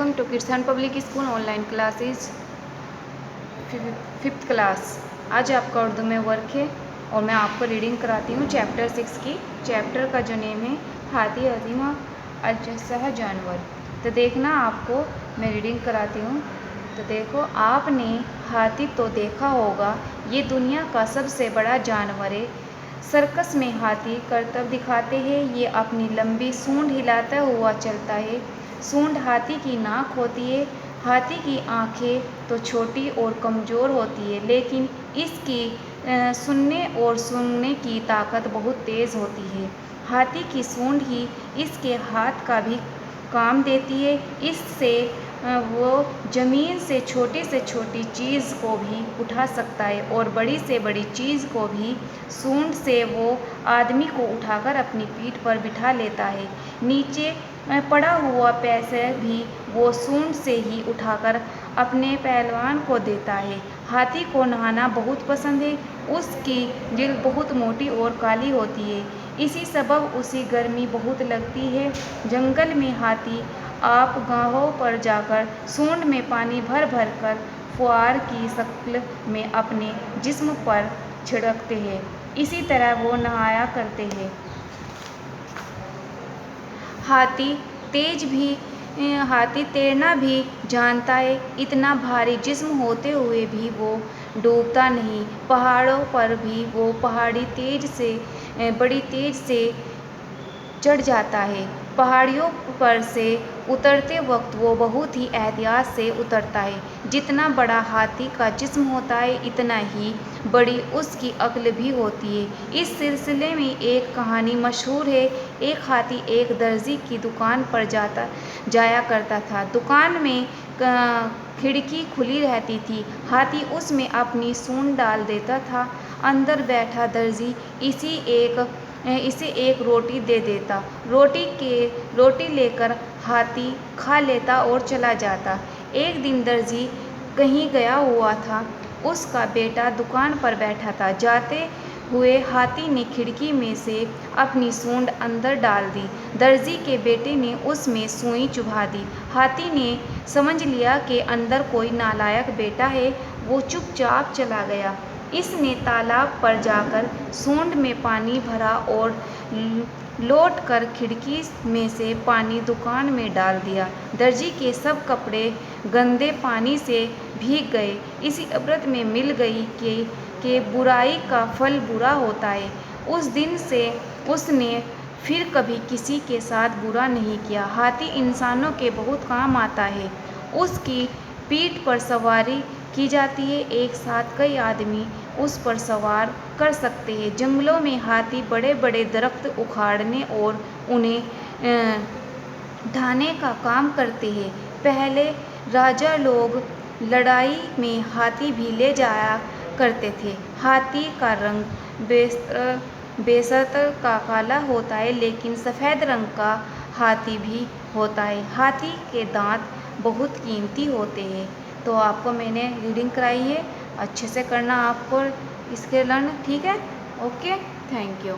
Welcome to Kidson public school online classes 5th class. आज आपका उर्दू में वर्क है और मैं आपको रीडिंग कराती हूँ चैप्टर 6 की। चैप्टर का जो नेम है हाथी अजीमा अजसह जानवर। तो देखना, आपको मैं रीडिंग कराती हूँ। तो देखो, आपने हाथी तो देखा होगा, ये दुनिया का सबसे बड़ा जानवर है। सर्कस में हाथी करतब दिखाते हैं, ये अपनी लंबी सूंड हिलाता हुआ चलता है। सूंड हाथी की नाक होती है। हाथी की आंखें तो छोटी और कमज़ोर होती है, लेकिन इसकी सुनने और सूंघने की ताकत बहुत तेज़ होती है। हाथी की सूंड ही इसके हाथ का भी काम देती है। इससे वो ज़मीन से छोटी चीज़ को भी उठा सकता है और बड़ी से बड़ी चीज़ को भी सूंड से वो आदमी को उठाकर अपनी पीठ पर बिठा लेता है। नीचे पड़ा हुआ पैसा भी वो सूंड से ही उठाकर अपने पहलवान को देता है। हाथी को नहाना बहुत पसंद है। उसकी जिल्द बहुत मोटी और काली होती है, इसी सबब उसे गर्मी बहुत लगती है। जंगल में हाथी आप गाहों पर जाकर सूंड में पानी भर भर कर फुआर की शक्ल में अपने जिस्म पर छिड़कते हैं। इसी तरह वो नहाया करते हैं। हाथी तैरना भी जानता है। इतना भारी जिस्म होते हुए भी वो डूबता नहीं। पहाड़ों पर भी वो बड़ी तेज से चढ़ जाता है। पहाड़ियों पर से उतरते वक्त वो बहुत ही एहतियात से उतरता है। जितना बड़ा हाथी का जिस्म होता है, इतना ही बड़ी उसकी अक्ल भी होती है। इस सिलसिले में एक कहानी मशहूर है। एक हाथी एक दर्जी की दुकान पर जाया करता था। दुकान में खिड़की खुली रहती थी। हाथी उसमें अपनी सूंड डाल देता था। अंदर बैठा दर्जी इसे एक रोटी दे देता। रोटी लेकर हाथी खा लेता और चला जाता। एक दिन दर्जी कहीं गया हुआ था। उसका बेटा दुकान पर बैठा था। जाते हुए हाथी ने खिड़की में से अपनी सूंड अंदर डाल दी। दर्जी के बेटे ने उसमें सुई चुभा दी। हाथी ने समझ लिया कि अंदर कोई नालायक बेटा है। वो चुपचाप चला गया। इसने तालाब पर जाकर सूंड में पानी भरा और लौट कर खिड़की में से पानी दुकान में डाल दिया। दर्जी के सब कपड़े गंदे पानी से भीग गए। इसी इबरत में मिल गई कि बुराई का फल बुरा होता है। उस दिन से उसने फिर कभी किसी के साथ बुरा नहीं किया। हाथी इंसानों के बहुत काम आता है। उसकी पीठ पर सवारी की जाती है। एक साथ कई आदमी उस पर सवार कर सकते हैं। जंगलों में हाथी बड़े बड़े दरख्त उखाड़ने और उन्हें ढाने का काम करते हैं। पहले राजा लोग लड़ाई में हाथी भी ले जाया करते थे। हाथी का रंग बेशतर का काला होता है, लेकिन सफ़ेद रंग का हाथी भी होता है। हाथी के दांत बहुत कीमती होते हैं। तो आपको मैंने रीडिंग कराई है, अच्छे से करना आपको इसके लर्न, ठीक है? Okay, thank you.